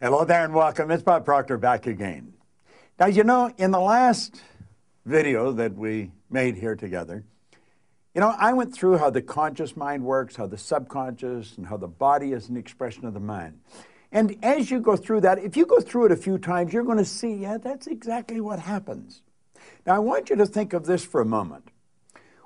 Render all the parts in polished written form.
Hello there and welcome. It's Bob Proctor back again. Now, you know, in the last video that we made here together, I went through how the conscious mind works, how the subconscious, and how the body is an expression of the mind. And as you go through that, if you go through it a few times, you're going to see, yeah, that's exactly what happens. Now, I want you to think of this for a moment.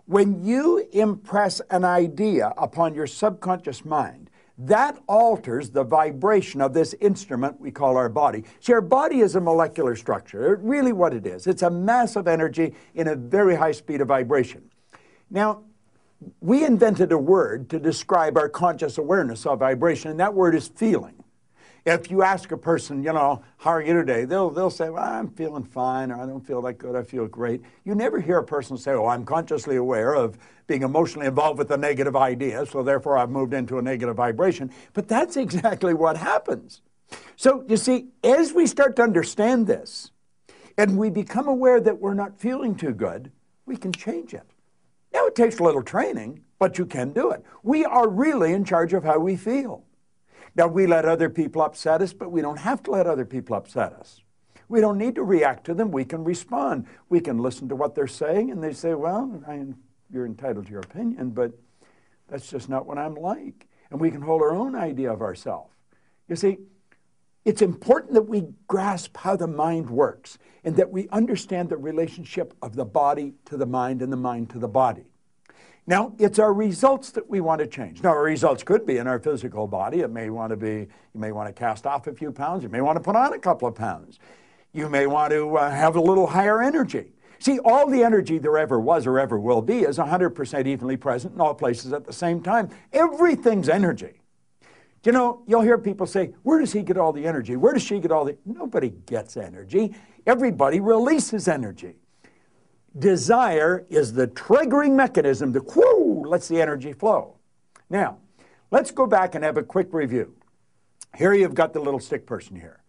When you impress an idea upon your subconscious mind, that alters the vibration of this instrument we call our body. See, our body is a molecular structure. Really what it is. It's a mass of energy in a very high speed of vibration. Now, we invented a word to describe our conscious awareness of vibration, and that word is feeling. If you ask a person, how are you today? They'll say, well, I'm feeling fine, or I don't feel that good, I feel great. You never hear a person say, oh, I'm consciously aware of being emotionally involved with a negative idea, so therefore I've moved into a negative vibration. But that's exactly what happens. So, you see, as we start to understand this, and we become aware that we're not feeling too good, we can change it. Now, it takes a little training, but you can do it. We are really in charge of how we feel. Now, we let other people upset us, but we don't have to let other people upset us. We don't need to react to them. We can respond. We can listen to what they're saying, and they say, well, you're entitled to your opinion, but that's just not what I'm like. And we can hold our own idea of ourselves. You see, it's important that we grasp how the mind works and that we understand the relationship of the body to the mind and the mind to the body. Now, it's our results that we want to change. Now, our results could be in our physical body. It may want to be, you may want to cast off a few pounds. You may want to put on a couple of pounds. You may want to have a little higher energy. See, all the energy there ever was or ever will be is 100% evenly present in all places at the same time. Everything's energy. You'll hear people say, where does he get all the energy? Where does she get all the... Nobody gets energy. Everybody releases energy. Desire is the triggering mechanism that lets the energy flow. Now, let's go back and have a quick review. Here you've got the little stick person here.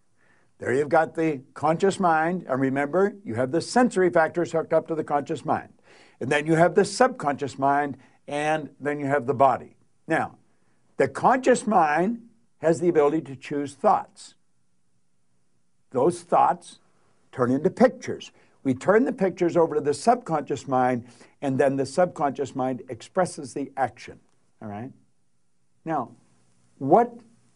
There you've got the conscious mind, and remember, you have the sensory factors hooked up to the conscious mind. And then you have the subconscious mind, and then you have the body. Now, the conscious mind has the ability to choose thoughts. Those thoughts turn into pictures. We turn the pictures over to the subconscious mind, and then the subconscious mind expresses the action, all right? Now, what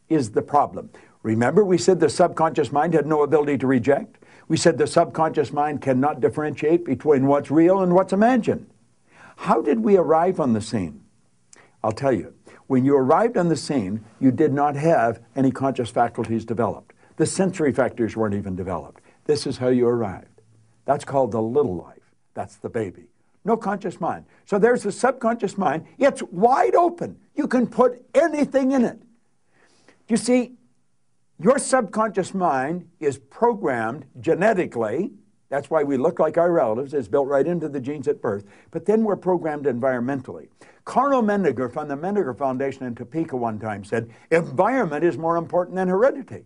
is the problem? Remember, we said the subconscious mind had no ability to reject. We said the subconscious mind cannot differentiate between what's real and what's imagined. How did we arrive on the scene? I'll tell you. When you arrived on the scene, you did not have any conscious faculties developed. The sensory factors weren't even developed. This is how you arrived. That's called the little life. That's the baby. No conscious mind. So there's the subconscious mind. It's wide open. You can put anything in it. You see, your subconscious mind is programmed genetically. That's why we look like our relatives. It's built right into the genes at birth. But then we're programmed environmentally. Carl Mendinger from the Mendinger Foundation in Topeka one time said, environment is more important than heredity.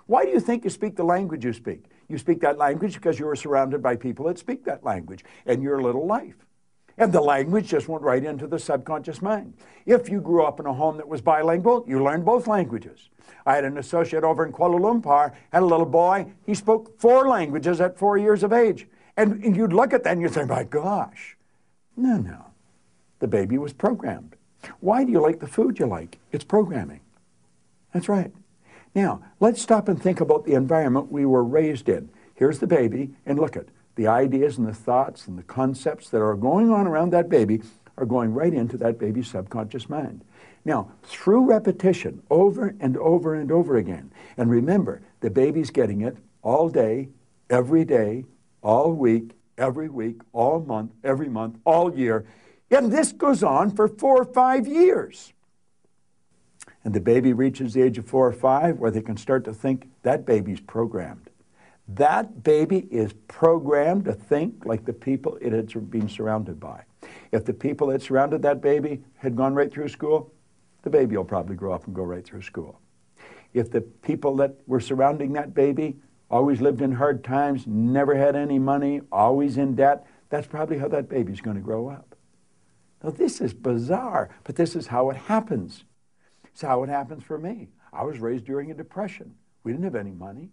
Why do you think you speak the language you speak? You speak that language because you were surrounded by people that speak that language in your little life. And the language just went right into the subconscious mind. If you grew up in a home that was bilingual, you learned both languages. I had an associate over in Kuala Lumpur, had a little boy, he spoke 4 languages at 4 years of age. And you'd look at that and you'd say, my gosh. No. The baby was programmed. Why do you like the food you like? It's programming. That's right. Now, let's stop and think about the environment we were raised in. Here's the baby, and look at the ideas and the thoughts and the concepts that are going on around that baby are going right into that baby's subconscious mind. Now, through repetition, over and over and over again, and remember, the baby's getting it all day, all week, every week, all month, every month, all year, and this goes on for 4 or 5 years. And the baby reaches the age of 4 or 5 where they can start to think that baby's programmed. That baby is programmed to think like the people it had been surrounded by. If the people that surrounded that baby had gone right through school, the baby will probably grow up and go right through school. If the people that were surrounding that baby always lived in hard times, never had any money, always in debt, that's probably how that baby's going to grow up. Now, this is bizarre, but this is how it happens. It's how it happens for me. I was raised during a depression. We didn't have any money.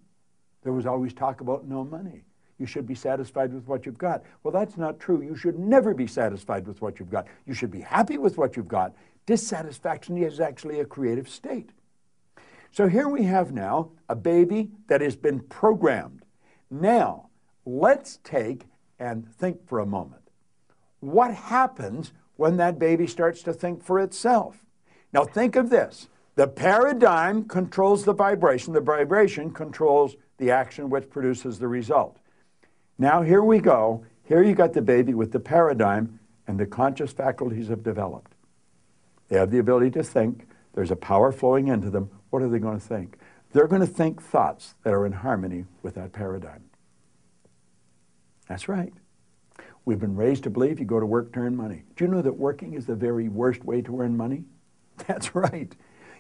There was always talk about no money. You should be satisfied with what you've got. Well, that's not true. You should never be satisfied with what you've got. You should be happy with what you've got. Dissatisfaction is actually a creative state. So here we have now a baby that has been programmed. Now, let's take and think for a moment. What happens when that baby starts to think for itself? Now think of this. The paradigm controls the vibration controls the action which produces the result. Now here we go. Here you got the baby with the paradigm, and the conscious faculties have developed. They have the ability to think. There's a power flowing into them. What are they going to think? They're going to think thoughts that are in harmony with that paradigm. That's right. We've been raised to believe you go to work to earn money. Do you know that working is the very worst way to earn money? That's right.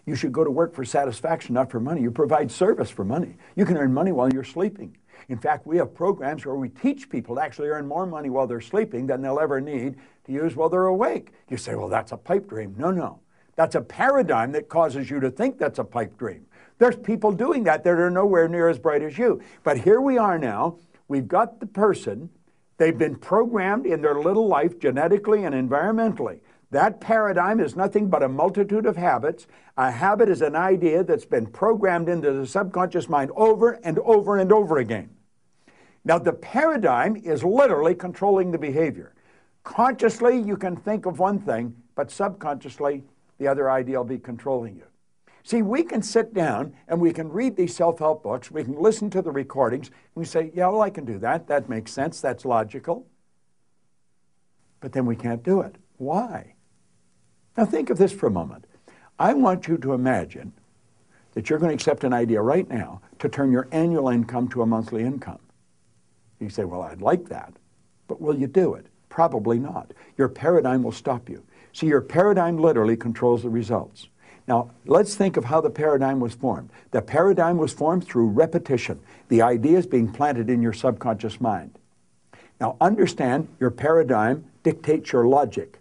You should go to work for satisfaction, not for money. You provide service for money. You can earn money while you're sleeping. In fact, we have programs where we teach people to actually earn more money while they're sleeping than they'll ever need to use while they're awake. You say, well, that's a pipe dream. No, no. That's a paradigm that causes you to think that's a pipe dream. There's people doing that are nowhere near as bright as you. But here we are now. We've got the person. They've been programmed in their little life genetically and environmentally. That paradigm is nothing but a multitude of habits. A habit is an idea that's been programmed into the subconscious mind over and over and over again. Now, the paradigm is literally controlling the behavior. Consciously, you can think of one thing, but subconsciously, the other idea will be controlling you. See, we can sit down and we can read these self-help books, we can listen to the recordings, and we say, yeah, well, I can do that. That makes sense. That's logical. But then we can't do it. Why? Now think of this for a moment. I want you to imagine that you're going to accept an idea right now to turn your annual income to a monthly income. You say, well, I'd like that, but will you do it? Probably not. Your paradigm will stop you. See, your paradigm literally controls the results. Now, let's think of how the paradigm was formed. The paradigm was formed through repetition. The idea is being planted in your subconscious mind. Now, understand your paradigm dictates your logic.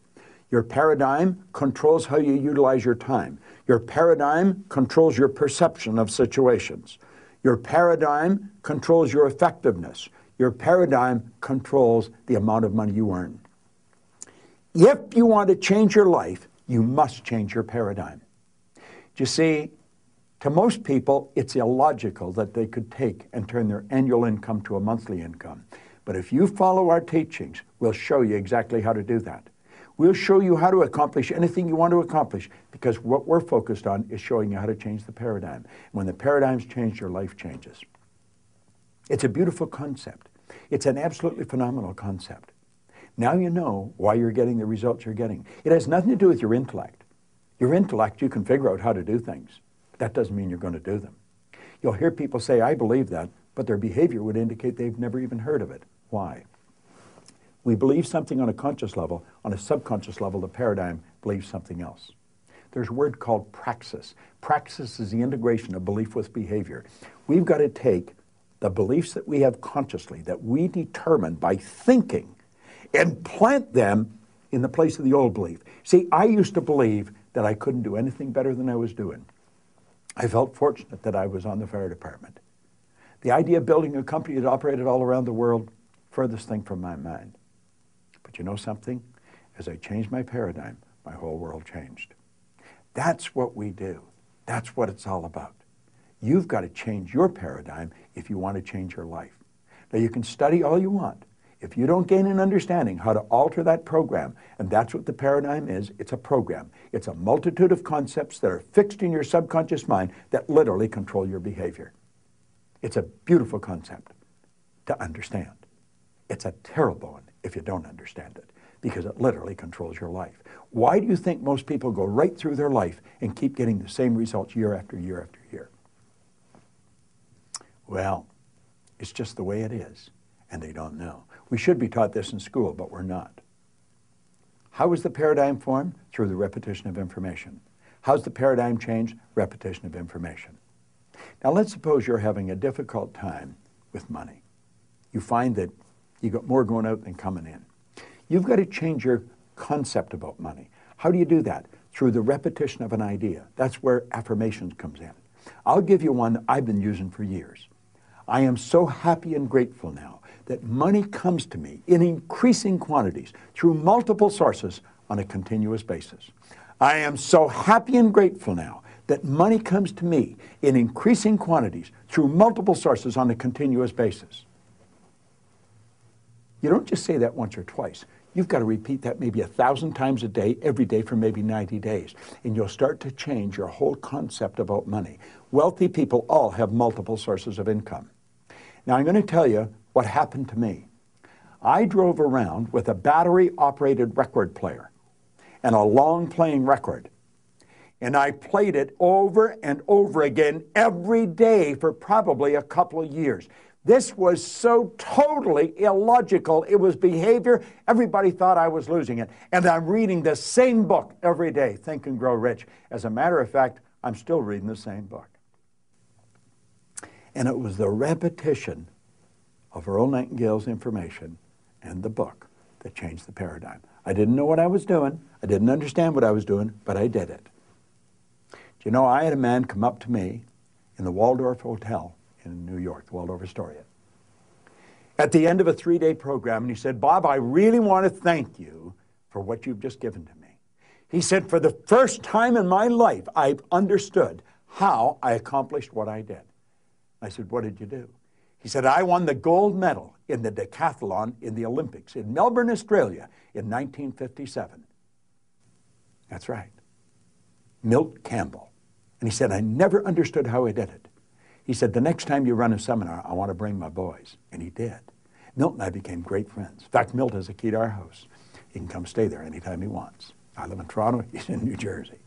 Your paradigm controls how you utilize your time. Your paradigm controls your perception of situations. Your paradigm controls your effectiveness. Your paradigm controls the amount of money you earn. If you want to change your life, you must change your paradigm. You see, to most people, it's illogical that they could take and turn their annual income to a monthly income. But if you follow our teachings, we'll show you exactly how to do that. We'll show you how to accomplish anything you want to accomplish, because what we're focused on is showing you how to change the paradigm. When the paradigm's changed, your life changes. It's a beautiful concept. It's an absolutely phenomenal concept. Now you know why you're getting the results you're getting. It has nothing to do with your intellect. Your intellect, you can figure out how to do things. That doesn't mean you're going to do them. You'll hear people say, I believe that, but their behavior would indicate they've never even heard of it. Why? We believe something on a conscious level. On a subconscious level, the paradigm believes something else. There's a word called praxis. Praxis is the integration of belief with behavior. We've got to take the beliefs that we have consciously, that we determine by thinking, and plant them in the place of the old belief. See, I used to believe that I couldn't do anything better than I was doing. I felt fortunate that I was on the fire department. The idea of building a company that operated all around the world, furthest thing from my mind. But you know something? As I changed my paradigm, my whole world changed. That's what we do. That's what it's all about. You've got to change your paradigm if you want to change your life. Now, you can study all you want. If you don't gain an understanding how to alter that program, and that's what the paradigm is, it's a program. It's a multitude of concepts that are fixed in your subconscious mind that literally control your behavior. It's a beautiful concept to understand. It's a terrible one if you don't understand it, because it literally controls your life. Why do you think most people go right through their life and keep getting the same results year after year after year? Well, it's just the way it is, and they don't know. We should be taught this in school, but we're not. How is the paradigm formed? Through the repetition of information. How's the paradigm changed? Repetition of information. Now let's suppose you're having a difficult time with money. You find that you got more going out than coming in. You've got to change your concept about money. How do you do that? Through the repetition of an idea. That's where affirmations comes in. I'll give you one that I've been using for years. I am so happy and grateful now that money comes to me in increasing quantities through multiple sources on a continuous basis. I am so happy and grateful now that money comes to me in increasing quantities through multiple sources on a continuous basis. You don't just say that once or twice. You've got to repeat that maybe 1,000 times a day, every day for maybe 90 days. And you'll start to change your whole concept about money. Wealthy people all have multiple sources of income. Now, I'm going to tell you what happened to me. I drove around with a battery-operated record player and a long-playing record. And I played it over and over again every day for probably a couple of years. This was so totally illogical. It was behavior. Everybody thought I was losing it. And I'm reading the same book every day, Think and Grow Rich. As a matter of fact, I'm still reading the same book. And it was the repetition of Earl Nightingale's information and the book that changed the paradigm. I didn't know what I was doing. I didn't understand what I was doing, but I did it. Do you know, I had a man come up to me in the Waldorf Hotel in New York, the Waldorf Astoria, at the end of a 3-day program, and he said, "Bob, I really want to thank you for what you've just given to me." He said, "For the first time in my life, I've understood how I accomplished what I did." I said, "What did you do?" He said, "I won the gold medal in the decathlon in the Olympics in Melbourne, Australia in 1957. That's right. Milt Campbell. And he said, "I never understood how I did it." He said, "The next time you run a seminar, I want to bring my boys." And he did. Milt and I became great friends. In fact, Milt has a key to our house. He can come stay there anytime he wants. I live in Toronto. He's in New Jersey.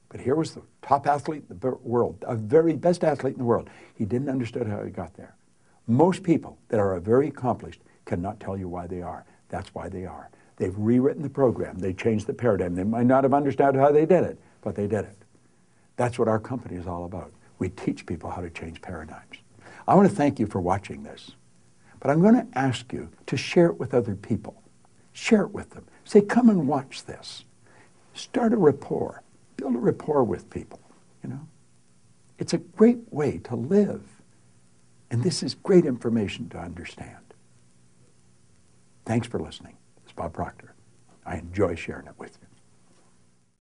But here was the top athlete in the world, a very best athlete in the world. He didn't understand how he got there. Most people that are very accomplished cannot tell you why they are. That's why they are. They've rewritten the program. They changed the paradigm. They might not have understood how they did it, but they did it. That's what our company is all about. We teach people how to change paradigms. I want to thank you for watching this, but I'm going to ask you to share it with other people. Share it with them. Say, "Come and watch this." Start a rapport. Build a rapport with people, you know. It's a great way to live, and this is great information to understand. Thanks for listening. This is Bob Proctor. I enjoy sharing it with you.